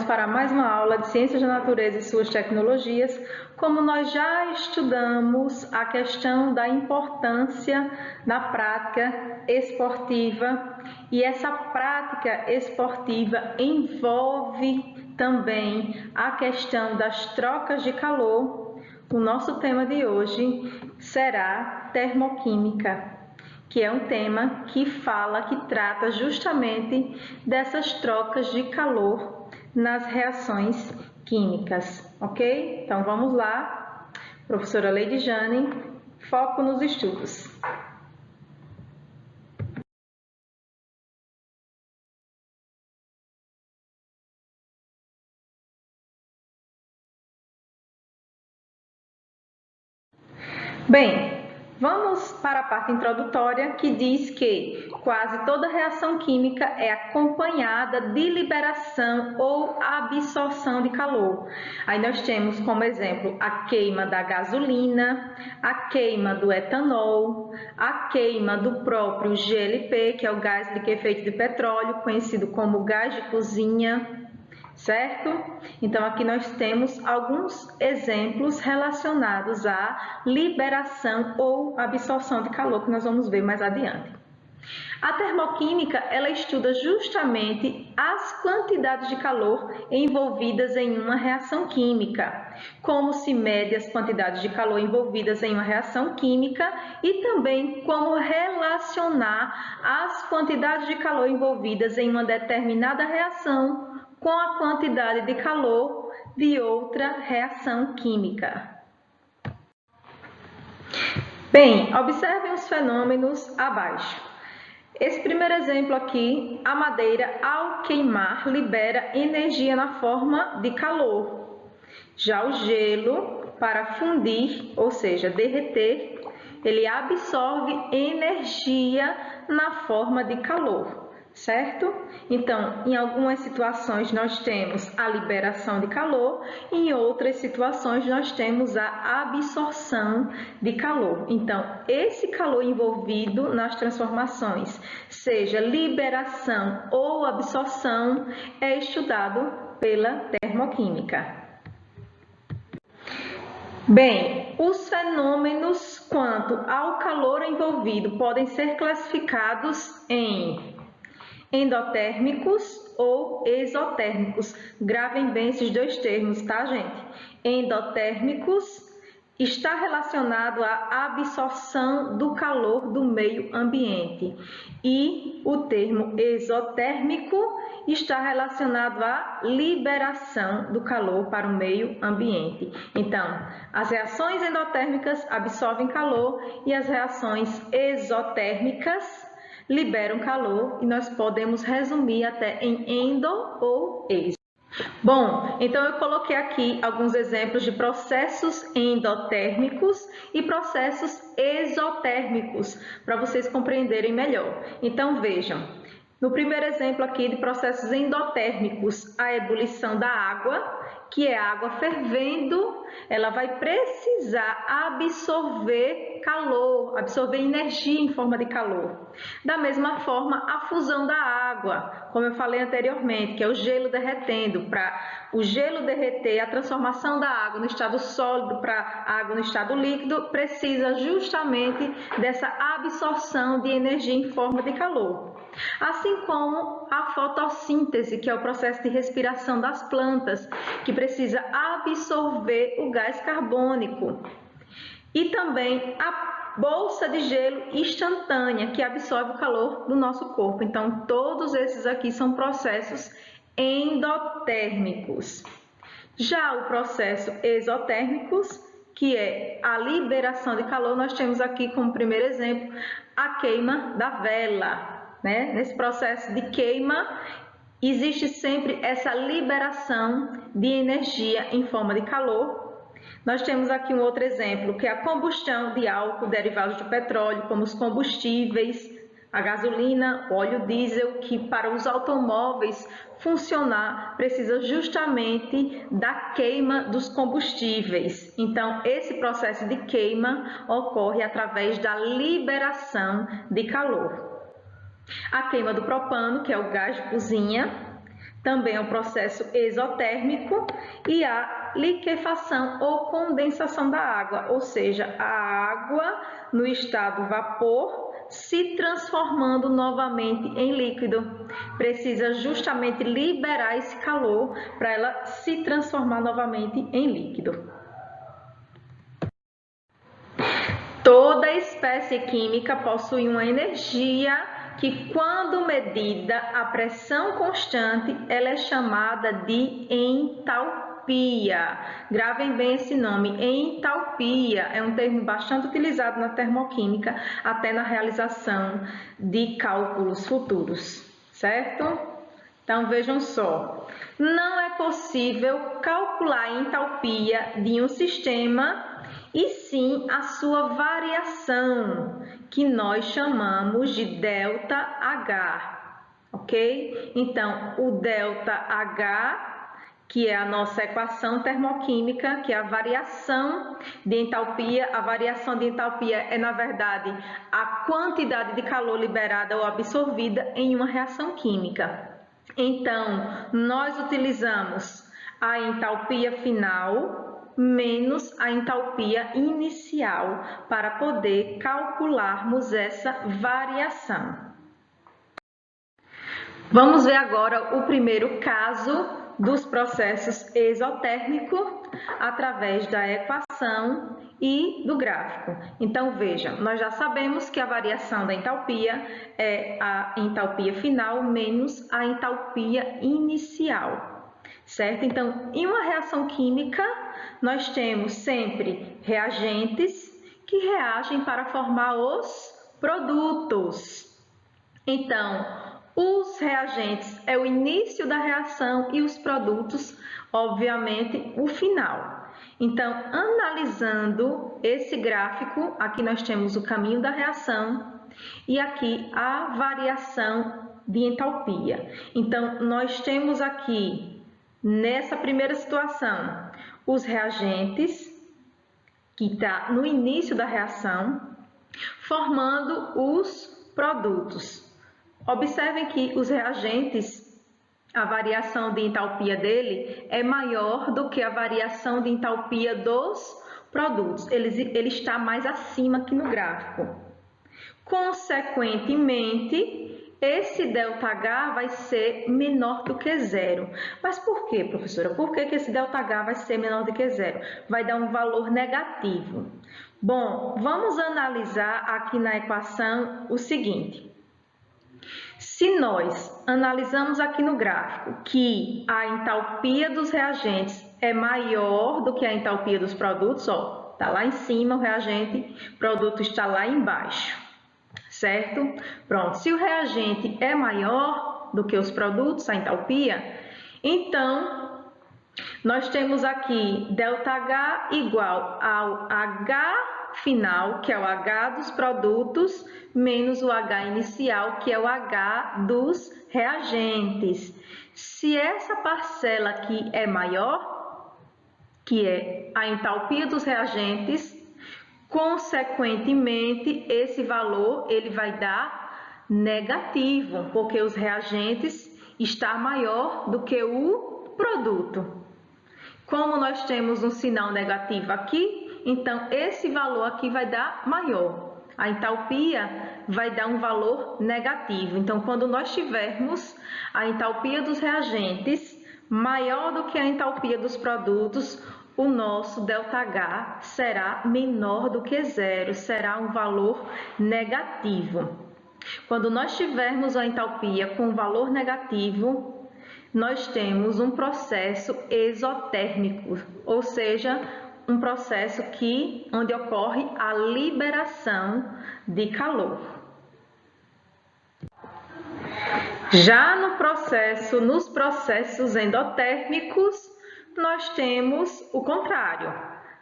para mais uma aula de Ciências da Natureza e suas tecnologias. Como nós já estudamos a questão da importância da prática esportiva, e essa prática esportiva envolve também a questão das trocas de calor, o nosso tema de hoje será termoquímica, que é um tema que trata justamente dessas trocas de calor nas reações químicas, ok? Então vamos lá, professora Leidjane, foco nos estudos. Bem, vamos para a parte introdutória que diz que quase toda reação química é acompanhada de liberação ou absorção de calor. Aí nós temos como exemplo a queima da gasolina, a queima do etanol, a queima do próprio GLP, que é o gás liquefeito de petróleo, conhecido como gás de cozinha. Certo? Então, aqui nós temos alguns exemplos relacionados à liberação ou absorção de calor, que nós vamos ver mais adiante. A termoquímica, ela estuda justamente as quantidades de calor envolvidas em uma reação química, como se mede as quantidades de calor envolvidas em uma reação química e também como relacionar as quantidades de calor envolvidas em uma determinada reação com a quantidade de calor de outra reação química. Bem, observem os fenômenos abaixo. Esse primeiro exemplo aqui, a madeira ao queimar libera energia na forma de calor. Já o gelo, para fundir, ou seja, derreter, ele absorve energia na forma de calor. Certo? Então, em algumas situações nós temos a liberação de calor, em outras situações nós temos a absorção de calor. Então, esse calor envolvido nas transformações, seja liberação ou absorção, é estudado pela termoquímica. Bem, os fenômenos quanto ao calor envolvido podem ser classificados em endotérmicos ou exotérmicos. Gravem bem esses dois termos, tá, gente? Endotérmicos está relacionado à absorção do calor do meio ambiente e o termo exotérmico está relacionado à liberação do calor para o meio ambiente. Então, as reações endotérmicas absorvem calor e as reações exotérmicas liberam calor e nós podemos resumir até em endo ou exo. Bom, então eu coloquei aqui alguns exemplos de processos endotérmicos e processos exotérmicos para vocês compreenderem melhor. Então vejam, no primeiro exemplo aqui de processos endotérmicos, a ebulição da água, que é água fervendo, ela vai precisar absorver calor, absorver energia em forma de calor. Da mesma forma, a fusão da água, como eu falei anteriormente, que é o gelo derretendo. Para o gelo derreter, a transformação da água no estado sólido para a água no estado líquido, precisa justamente dessa absorção de energia em forma de calor. Assim como a fotossíntese, que é o processo de respiração das plantas, que precisa absorver o gás carbônico. E também a bolsa de gelo instantânea, que absorve o calor do nosso corpo. Então, todos esses aqui são processos endotérmicos. Já o processo exotérmicos, que é a liberação de calor, nós temos aqui como primeiro exemplo a queima da vela. Nesse processo de queima, existe sempre essa liberação de energia em forma de calor. Nós temos aqui um outro exemplo, que é a combustão de álcool derivados do petróleo, como os combustíveis, a gasolina, o óleo diesel, que para os automóveis funcionar precisa justamente da queima dos combustíveis. Então, esse processo de queima ocorre através da liberação de calor. A queima do propano, que é o gás de cozinha, também é um processo exotérmico, e a liquefação ou condensação da água, ou seja, a água no estado vapor se transformando novamente em líquido. Precisa justamente liberar esse calor para ela se transformar novamente em líquido. Toda espécie química possui uma energia que, quando medida a pressão constante, ela é chamada de entalpia. Gravem bem esse nome, entalpia. É um termo bastante utilizado na termoquímica, até na realização de cálculos futuros, certo? Então, vejam só, não é possível calcular a entalpia de um sistema, e sim a sua variação, que nós chamamos de ΔH, ok? Então, o ΔH, que é a nossa equação termoquímica, que é a variação de entalpia. A variação de entalpia é, na verdade, a quantidade de calor liberada ou absorvida em uma reação química. Então, nós utilizamos a entalpia final menos a entalpia inicial para poder calcularmos essa variação. Vamos ver agora o primeiro caso dos processos exotérmicos através da equação e do gráfico. Então, veja, nós já sabemos que a variação da entalpia é a entalpia final menos a entalpia inicial, certo? Então, em uma reação química, nós temos sempre reagentes que reagem para formar os produtos. Então, os reagentes é o início da reação e os produtos, obviamente, o final. Então, analisando esse gráfico, aqui nós temos o caminho da reação e aqui a variação de entalpia. Então, nós temos aqui, nessa primeira situação, os reagentes, que está no início da reação, formando os produtos. Observem que os reagentes, a variação de entalpia dele é maior do que a variação de entalpia dos produtos. Ele está mais acima aqui no gráfico. Consequentemente, esse ΔH vai ser menor do que zero. Mas por quê, professora? Por que esse ΔH vai ser menor do que zero? Vai dar um valor negativo. Bom, vamos analisar aqui na equação o seguinte. Se nós analisamos aqui no gráfico que a entalpia dos reagentes é maior do que a entalpia dos produtos, ó, está lá em cima o reagente, o produto está lá embaixo, certo? Pronto, se o reagente é maior do que os produtos, a entalpia, então nós temos aqui ΔH igual ao H final, que é o H dos produtos, menos o H inicial, que é o H dos reagentes. Se essa parcela aqui é maior, que é a entalpia dos reagentes, consequentemente, esse valor ele vai dar negativo, porque os reagentes está maior do que o produto. Como nós temos um sinal negativo aqui, então esse valor aqui vai dar maior. A entalpia vai dar um valor negativo. Então, quando nós tivermos a entalpia dos reagentes maior do que a entalpia dos produtos, o nosso ΔH será menor do que zero, será um valor negativo. Quando nós tivermos a entalpia com valor negativo, nós temos um processo exotérmico, ou seja, um processo onde ocorre a liberação de calor. Já nos processos endotérmicos, nós temos o contrário.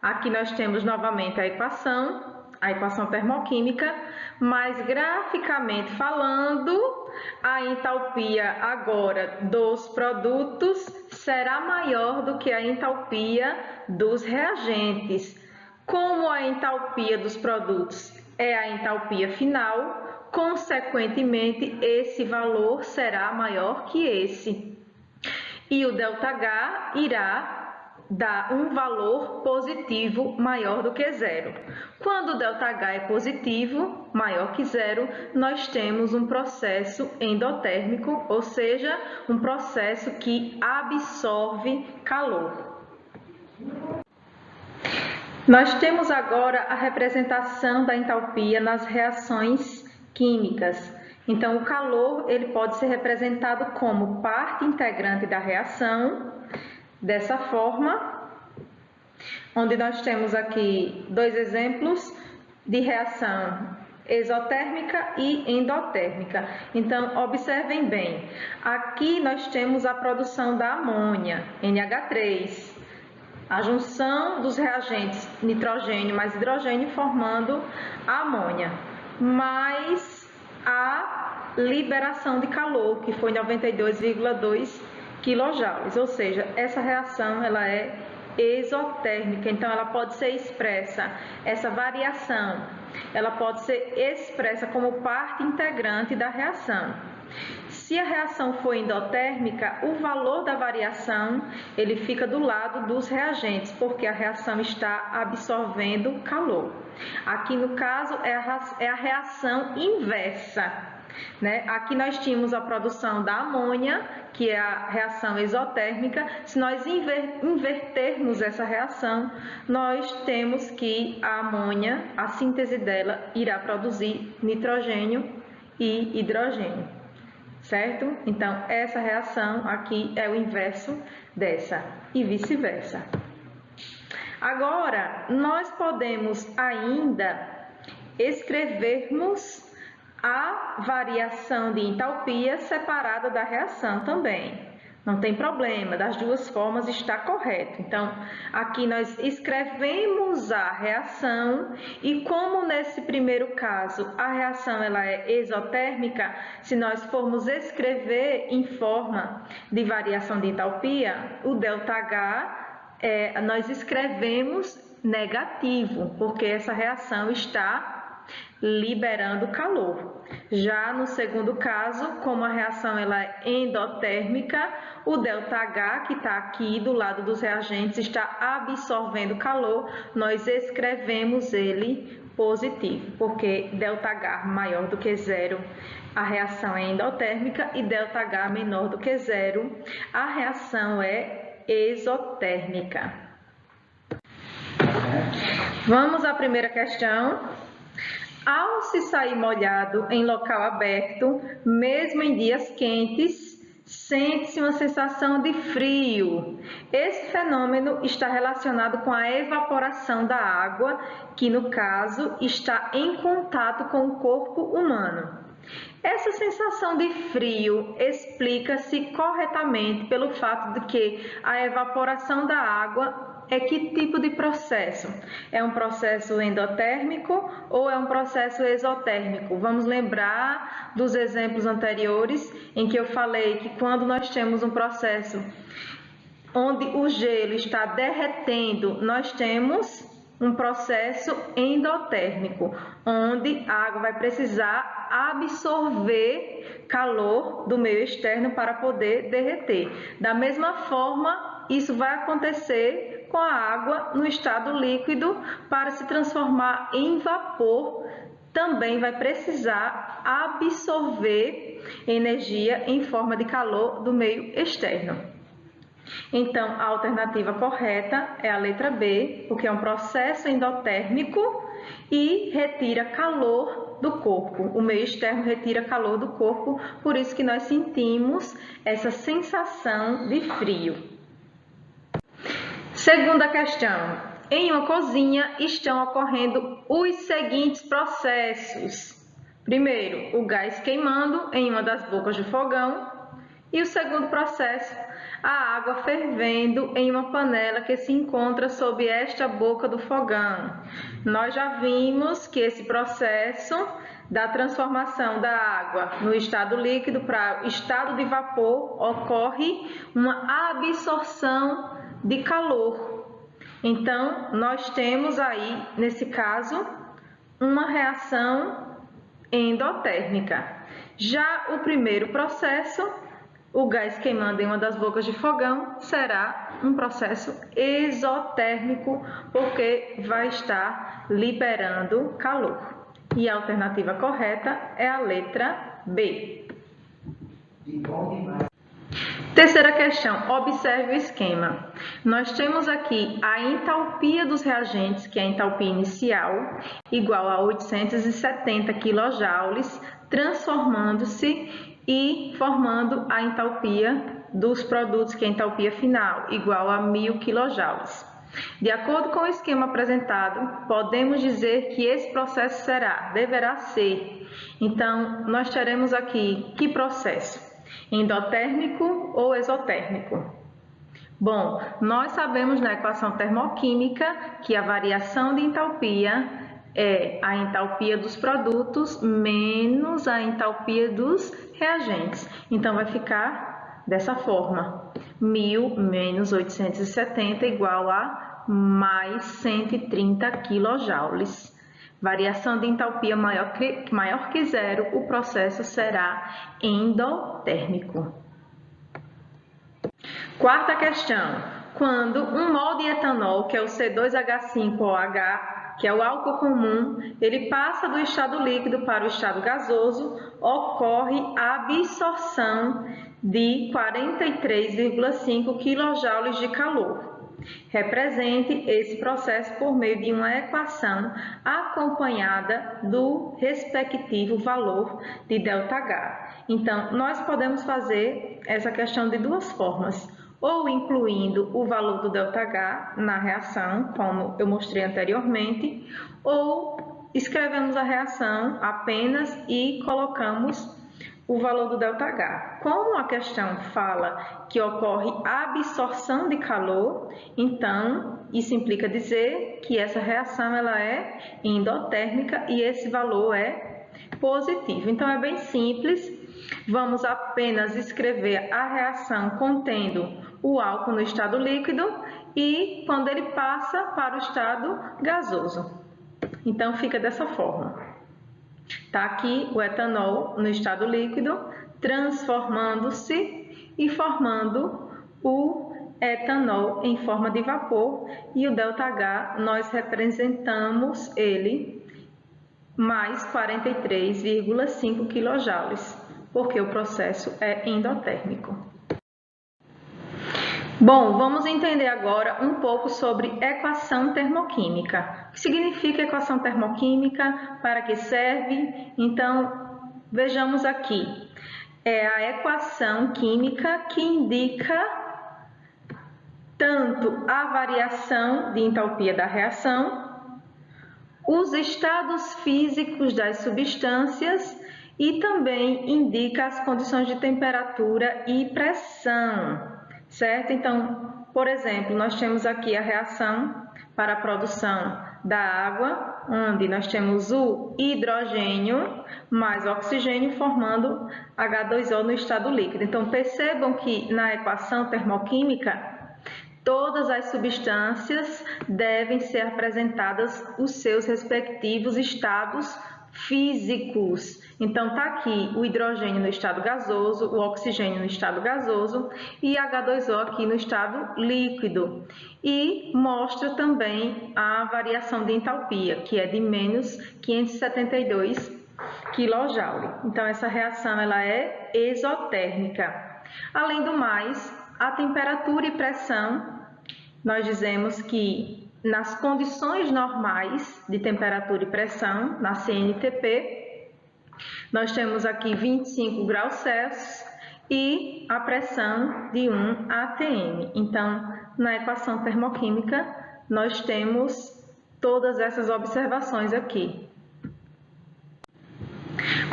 Aqui nós temos novamente a equação termoquímica, mas graficamente falando, a entalpia agora dos produtos será maior do que a entalpia dos reagentes. Como a entalpia dos produtos é a entalpia final, consequentemente, esse valor será maior que esse. E o ΔH irá dar um valor positivo maior do que zero. Quando o ΔH é positivo, maior que zero, nós temos um processo endotérmico, ou seja, um processo que absorve calor. Nós temos agora a representação da entalpia nas reações químicas. Então, o calor ele pode ser representado como parte integrante da reação, dessa forma, onde nós temos aqui dois exemplos de reação exotérmica e endotérmica. Então, observem bem, aqui nós temos a produção da amônia, NH3, a junção dos reagentes nitrogênio mais hidrogênio formando a amônia, mais a liberação de calor, que foi 92,2 quilojoules, ou seja, essa reação ela é exotérmica, então ela pode ser expressa, essa variação, ela pode ser expressa como parte integrante da reação. Se a reação for endotérmica, o valor da variação ele fica do lado dos reagentes, porque a reação está absorvendo calor. Aqui no caso é a reação inversa. Né? Aqui nós tínhamos a produção da amônia, que é a reação exotérmica. Se nós invertermos essa reação, nós temos que a amônia, a síntese dela, irá produzir nitrogênio e hidrogênio, certo? Então, essa reação aqui é o inverso dessa e vice-versa. Agora, nós podemos ainda escrevermos a variação de entalpia separada da reação também. Não tem problema, das duas formas está correto. Então, aqui nós escrevemos a reação e como nesse primeiro caso a reação ela é exotérmica, se nós formos escrever em forma de variação de entalpia, o ΔH nós escrevemos negativo, porque essa reação está liberando calor. Já no segundo caso, como a reação ela é endotérmica, o ΔH, que está aqui do lado dos reagentes, está absorvendo calor, nós escrevemos ele positivo, porque ΔH maior do que zero, a reação é endotérmica, e ΔH menor do que zero, a reação é exotérmica. Vamos à primeira questão. Ao se sair molhado em local aberto, mesmo em dias quentes, sente-se uma sensação de frio. Esse fenômeno está relacionado com a evaporação da água, que no caso está em contato com o corpo humano. Essa sensação de frio explica-se corretamente pelo fato de que a evaporação da água é que tipo de processo? É um processo endotérmico ou é um processo exotérmico? Vamos lembrar dos exemplos anteriores em que eu falei que quando nós temos um processo onde o gelo está derretendo, nós temos um processo endotérmico, onde a água vai precisar absorver calor do meio externo para poder derreter. Da mesma forma, isso vai acontecer com a água no estado líquido. Para se transformar em vapor, também vai precisar absorver energia em forma de calor do meio externo. Então, a alternativa correta é a letra B, porque é um processo endotérmico e retira calor do corpo. O meio externo retira calor do corpo, por isso que nós sentimos essa sensação de frio. Segunda questão. Em uma cozinha estão ocorrendo os seguintes processos. Primeiro, o gás queimando em uma das bocas do fogão. E o segundo processo, a água fervendo em uma panela que se encontra sob esta boca do fogão. Nós já vimos que esse processo da transformação da água no estado líquido para o estado de vapor ocorre uma absorção de calor. Então, nós temos aí, nesse caso, uma reação endotérmica. Já o primeiro processo o gás queimando em uma das bocas de fogão será um processo exotérmico, porque vai estar liberando calor. E a alternativa correta é a letra B. Terceira questão, observe o esquema. Nós temos aqui a entalpia dos reagentes, que é a entalpia inicial, igual a 870 kJ, transformando-se e formando a entalpia dos produtos, que é a entalpia final, igual a 1000 kJ. De acordo com o esquema apresentado, podemos dizer que esse processo deverá ser. Então, nós teremos aqui que processo? Endotérmico ou exotérmico? Bom, nós sabemos na equação termoquímica que a variação de entalpia é a entalpia dos produtos menos a entalpia dos reagentes. Então, vai ficar dessa forma: 1000 menos 870 igual a mais 130 kJ. Variação de entalpia maior que zero, o processo será endotérmico. Quarta questão. Quando um mol de etanol, que é o C2H5OH, que é o álcool comum, ele passa do estado líquido para o estado gasoso, ocorre a absorção de 43,5 kJ de calor. Represente esse processo por meio de uma equação acompanhada do respectivo valor de ΔH. Então, nós podemos fazer essa questão de duas formas: ou incluindo o valor do ΔH na reação, como eu mostrei anteriormente, ou escrevemos a reação apenas e colocamos o valor do ΔH. Como a questão fala que ocorre absorção de calor, então isso implica dizer que essa reação ela é endotérmica e esse valor é positivo. Então é bem simples, vamos apenas escrever a reação contendo o álcool no estado líquido e quando ele passa para o estado gasoso. Então fica dessa forma. Está aqui o etanol no estado líquido, transformando-se e formando o etanol em forma de vapor, e o ΔH nós representamos ele mais 43,5 kJ, porque o processo é endotérmico. Bom, vamos entender agora um pouco sobre equação termoquímica. O que significa equação termoquímica? Para que serve? Então, vejamos aqui. É a equação química que indica tanto a variação de entalpia da reação, os estados físicos das substâncias e também indica as condições de temperatura e pressão. Certo? Então, por exemplo, nós temos aqui a reação para a produção da água, onde nós temos o hidrogênio mais oxigênio formando H2O no estado líquido. Então, percebam que na equação termoquímica, todas as substâncias devem ser apresentadas os seus respectivos estados físicos. Então, está aqui o hidrogênio no estado gasoso, o oxigênio no estado gasoso e H2O aqui no estado líquido. E mostra também a variação de entalpia, que é de menos 572 kJ. Então, essa reação ela é exotérmica. Além do mais, a temperatura e pressão, nós dizemos que nas condições normais de temperatura e pressão, na CNTP, nós temos aqui 25 graus Celsius e a pressão de 1 atm. Então, na equação termoquímica, nós temos todas essas observações aqui.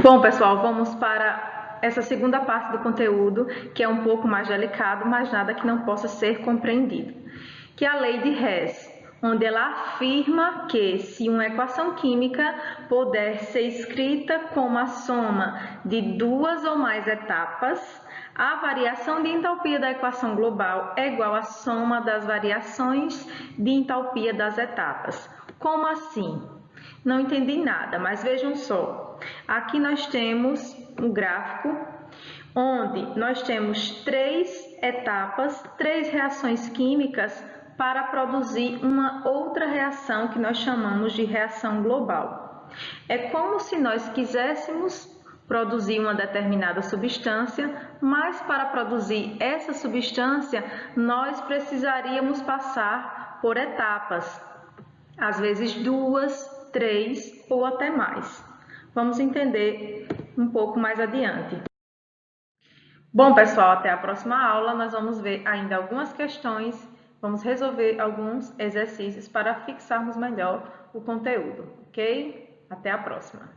Bom, pessoal, vamos para essa segunda parte do conteúdo, que é um pouco mais delicado, mas nada que não possa ser compreendido, que é a lei de Hess, onde ela afirma que se uma equação química puder ser escrita como a soma de duas ou mais etapas, a variação de entalpia da equação global é igual à soma das variações de entalpia das etapas. Como assim? Não entendi nada, mas vejam só. Aqui nós temos um gráfico onde nós temos 3 etapas, 3 reações químicas para produzir uma outra reação que nós chamamos de reação global. É como se nós quiséssemos produzir uma determinada substância, mas para produzir essa substância nós precisaríamos passar por etapas, às vezes 2, 3 ou até mais. Vamos entender um pouco mais adiante. Bom, pessoal, até a próxima aula. Nós vamos ver ainda algumas questões, vamos resolver alguns exercícios para fixarmos melhor o conteúdo, ok? Até a próxima.